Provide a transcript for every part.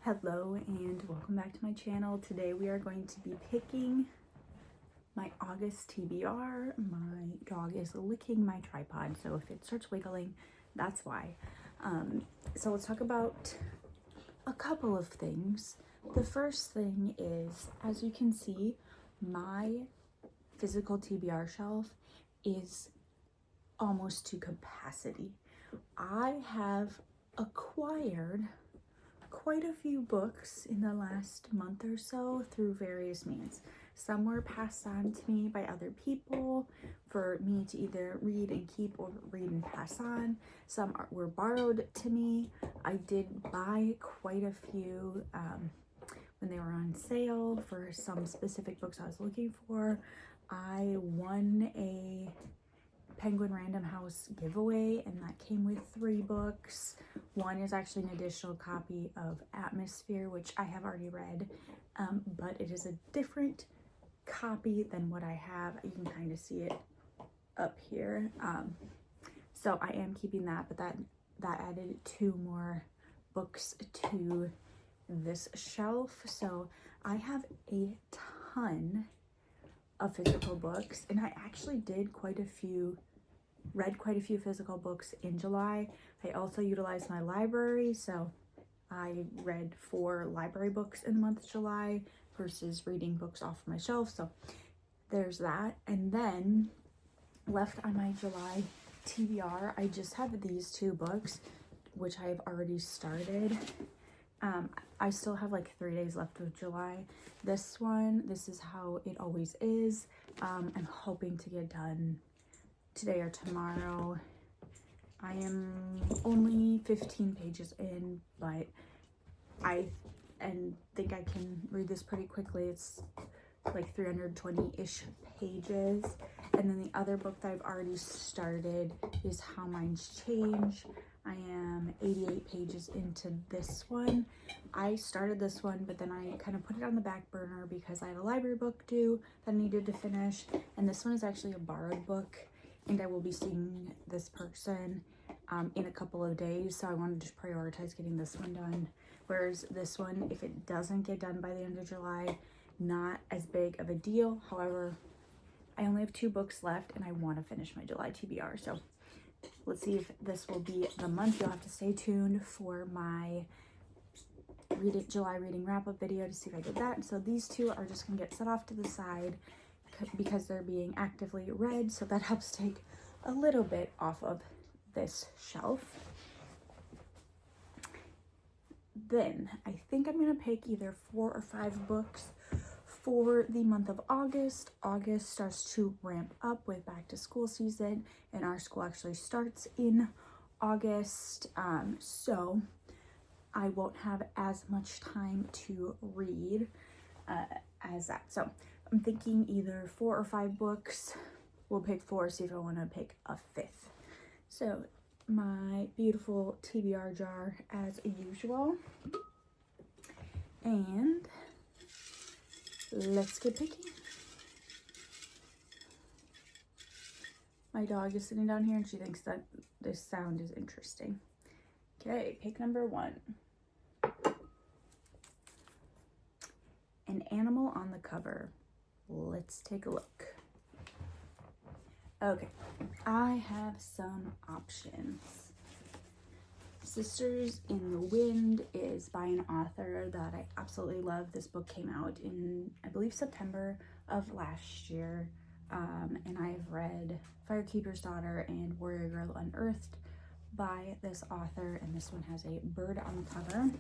Hello and welcome back to my channel. Today we are going to be picking my August TBR. My dog is licking my tripod, so if it starts wiggling, that's why. So let's talk about a couple of things. The first thing is, as you can see, my physical TBR shelf is almost to capacity. I have acquired quite a few books in the last month or so through various means. Some were passed on to me by other people for me to either read and keep or read and pass on. Some were borrowed to me. I did buy quite a few when they were on sale for some specific books I was looking for. I won a Penguin Random House giveaway, and that came with 3 books. One is actually an additional copy of Atmosphere, which I have already read, but it is a different copy than what I have. You can kind of see it up here. So I am keeping that, but that added 2 more books to this shelf. So I have a ton of physical books, and I actually did read quite a few physical books in July. I also utilized my library, so I read 4 library books in the month of July versus reading books off my shelf, so there's that. And then left on my July TBR, I just have these 2 books, which I've already started. I still have like 3 days left of July. This is How It Always Is. I'm hoping to get done today or tomorrow. I am only 15 pages in, but I think I can read this pretty quickly. It's like 320-ish pages. And then the other book that I've already started is How Minds Change. I am 88 pages into this one. I started this one, but then I kind of put it on the back burner because I had a library book due that I needed to finish. And this one is actually a borrowed book, and I will be seeing this person in a couple of days. So I wanted to prioritize getting this one done. Whereas this one, if it doesn't get done by the end of July, not as big of a deal. However, I only have 2 books left and I want to finish my July TBR. So let's see if this will be the month. You'll have to stay tuned for my July reading wrap-up video to see if I did that. So these 2 are just gonna get set off to the side because they're being actively read, so that helps take a little bit off of this shelf. Then I think I'm gonna pick either 4 or 5 books for the month of August. August starts to ramp up with back to school season, and our school actually starts in August, so I won't have as much time to read as that. So I'm thinking either 4 or 5 books. We'll pick 4, see if I want to pick a 5th. So my beautiful TBR jar as usual, and let's get picking. My dog is sitting down here and she thinks that this sound is interesting. Okay, pick number 1. An animal on the cover. Let's take a look. Okay, I have some options. Sisters in the Wind is by an author that I absolutely love. This book came out in, I believe, September of last year. And I've read Firekeeper's Daughter and Warrior Girl Unearthed by this author, and this one has a bird on the cover.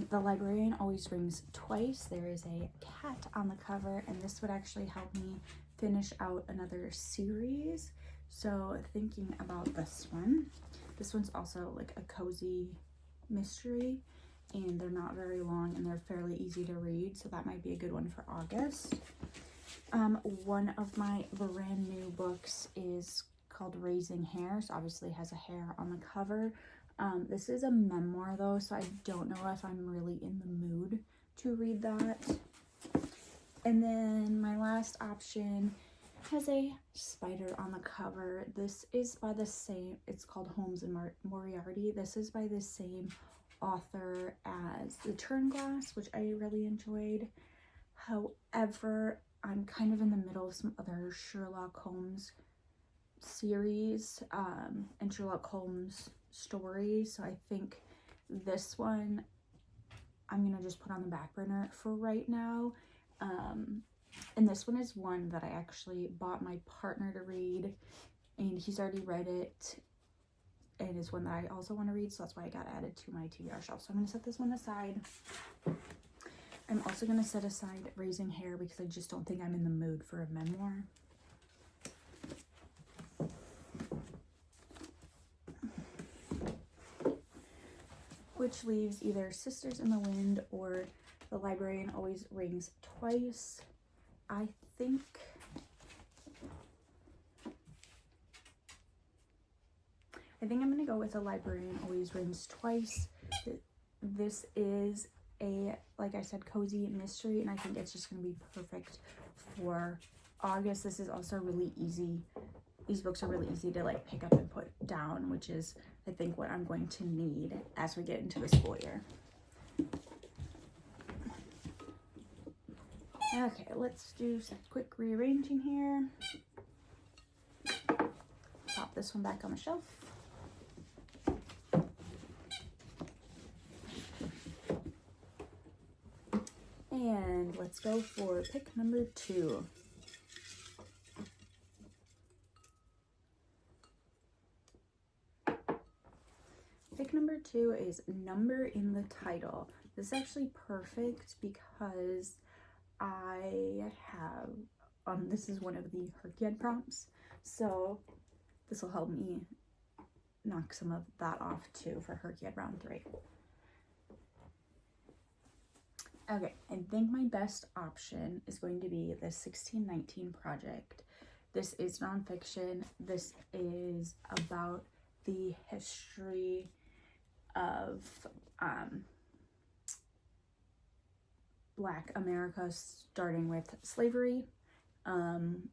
The Librarian Always Rings Twice. There is a cat on the cover, and this would actually help me finish out another series. So thinking about this one. This one's also like a cozy mystery, and they're not very long and they're fairly easy to read, so that might be a good one for August. One of my brand new books is called Raising Hare, so obviously has a hare on the cover. This is a memoir though, so I don't know if I'm really in the mood to read that. And then my last option has a spider on the cover. This is by the same, it's called Holmes and Moriarty. This is by the same author as The Turnglass, which I really enjoyed. However, I'm kind of in the middle of some other Sherlock Holmes series and Sherlock Holmes stories, so I think this one I'm gonna just put on the back burner for right now. And this one is one that I actually bought my partner to read, and he's already read it, and is one that I also want to read, so that's why I got added to my TBR shelf. So I'm gonna set this one aside. I'm also gonna set aside Raising Hair because I just don't think I'm in the mood for a memoir. Which leaves either Sisters in the Wind or The Librarian Always Rings Twice. I think I'm gonna go with The Librarian Always Rings Twice. This is a, like I said, cozy mystery, and I think it's just gonna be perfect for August. This is also really easy. These books are really easy to like pick up and put down, which is I think what I'm going to need as we get into the school year. Okay, let's do some quick rearranging here. Pop this one back on the shelf. And let's go for pick number 2. Pick number 2 is Number in the Title. This is actually perfect because I have, this is one of the Herkiad prompts, so this will help me knock some of that off too for Herkiad round 3. Okay, I think my best option is going to be the 1619 Project. This is nonfiction. This is about the history of Black America, starting with slavery, and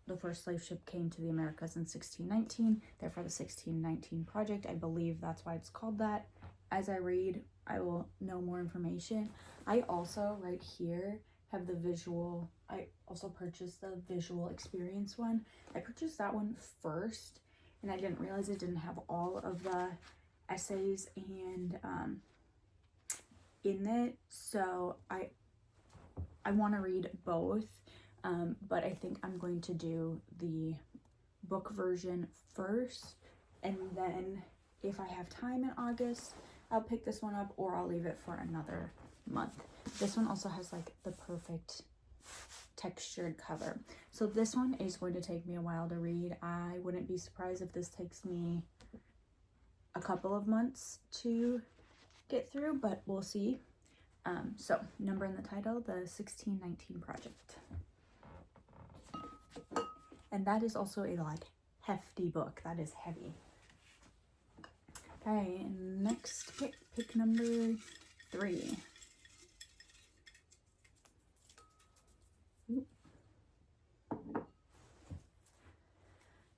the first slave ship came to the Americas in 1619, therefore the 1619 Project. I believe that's why it's called that. As I read, I will know more information. I also, right here, have the visual. I also purchased the visual experience one. I purchased that one first, and I didn't realize it didn't have all of the essays and in it, so I want to read both, but I think I'm going to do the book version first, and then if I have time in August, I'll pick this one up, or I'll leave it for another month. This one also has like the perfect textured cover. So this one is going to take me a while to read. I wouldn't be surprised if this takes me a couple of months to get through, but we'll see. So Number in the Title, the 1619 Project. And that is also a like hefty book. That is heavy. Okay, next pick number 3.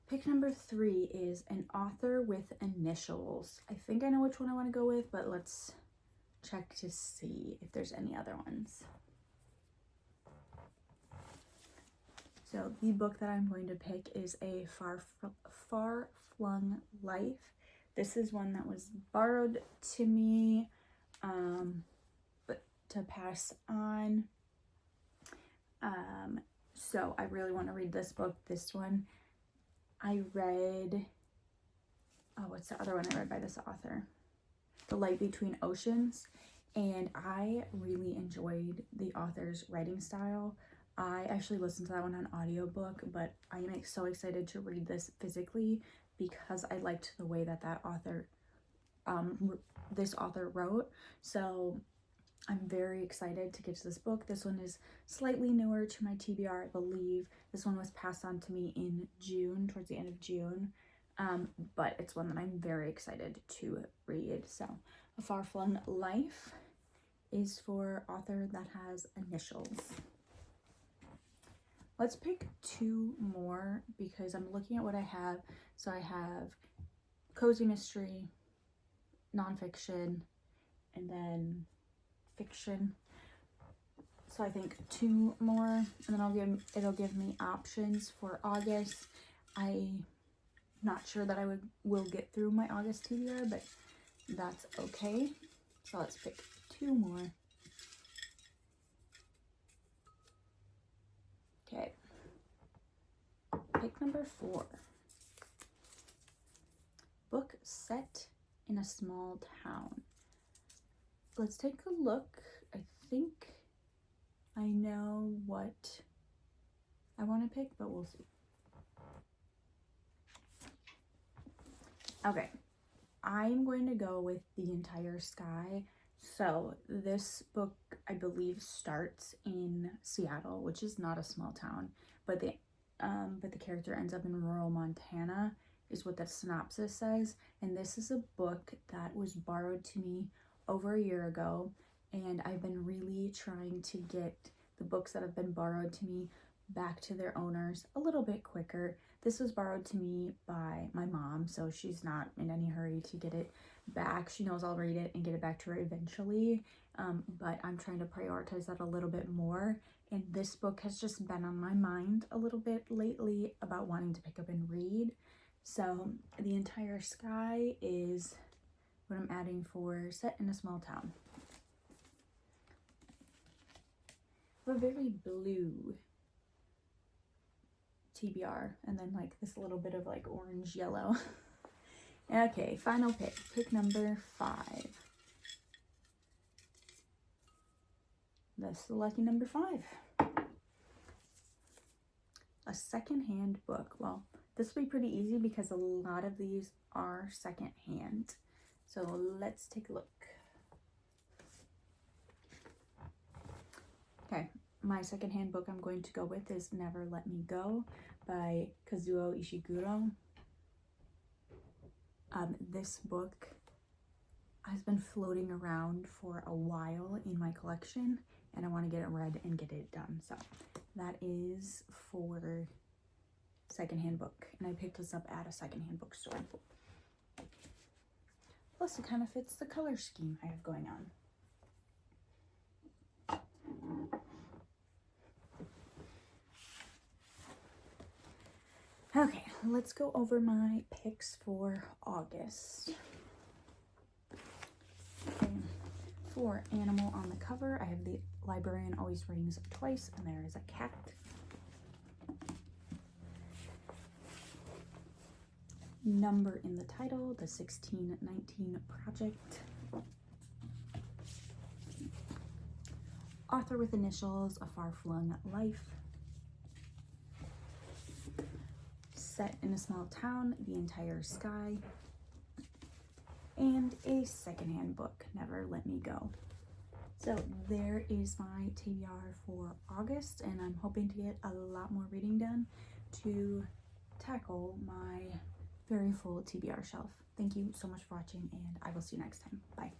Pick number 3 is an author with initials. I think I know which one I want to go with, but let's check to see if there's any other ones. So the book that I'm going to pick is A Far-Flung Life. This is one that was borrowed to me, but to pass on. So I really want to read this book. This one I read, what's the other one I read by this author? The Light Between Oceans. And I really enjoyed the author's writing style. I actually listened to that one on audiobook, but I am so excited to read this physically because I liked the way that this author wrote. So I'm very excited to get to this book. This one is slightly newer to my TBR, I believe. This one was passed on to me in June, towards the end of June. But it's one that I'm very excited to read. So A Far-Flung Life is for author that has initials. Let's pick 2 more because I'm looking at what I have. So I have cozy mystery, nonfiction, and then fiction. So I think 2 more, and then it'll give me options for August. I'm not sure that I will get through my August TBR, but that's okay. So let's pick 2 more. Okay. Pick number 4. Book set in a small town. Let's take a look. I think I know what I want to pick, but we'll see. Okay, I'm going to go with The Entire Sky. So this book, I believe, starts in Seattle, which is not a small town, but the character ends up in rural Montana, is what the synopsis says. And this is a book that was borrowed to me over a year ago, and I've been really trying to get the books that have been borrowed to me back to their owners a little bit quicker. This was borrowed to me by my mom, so she's not in any hurry to get it back. She knows I'll read it and get it back to her eventually, but I'm trying to prioritize that a little bit more. And this book has just been on my mind a little bit lately about wanting to pick up and read. So The Entire Sky is what I'm adding for set in a small town. A very blue TBR, and then like this little bit of like orange yellow. Okay, final pick number 5. That's the lucky number 5. A secondhand book. Well, this will be pretty easy because a lot of these are secondhand. So let's take a look. Okay, my secondhand book I'm going to go with is Never Let Me Go by Kazuo Ishiguro. This book has been floating around for a while in my collection, and I want to get it read and get it done. So that is for secondhand book, and I picked this up at a secondhand bookstore. Plus, it kind of fits the color scheme I have going on. Okay, let's go over my picks for August. Okay, for animal on the cover, I have The Librarian Always Rings Twice, and there is a cat. Number in the title, the 1619 Project. Author with initials, A Far-Flung Life. Set in a small town, The Entire Sky. And a secondhand book, Never Let Me Go. So there is my TBR for August, and I'm hoping to get a lot more reading done to tackle my very full TBR shelf. Thank you so much for watching, and I will see you next time. Bye.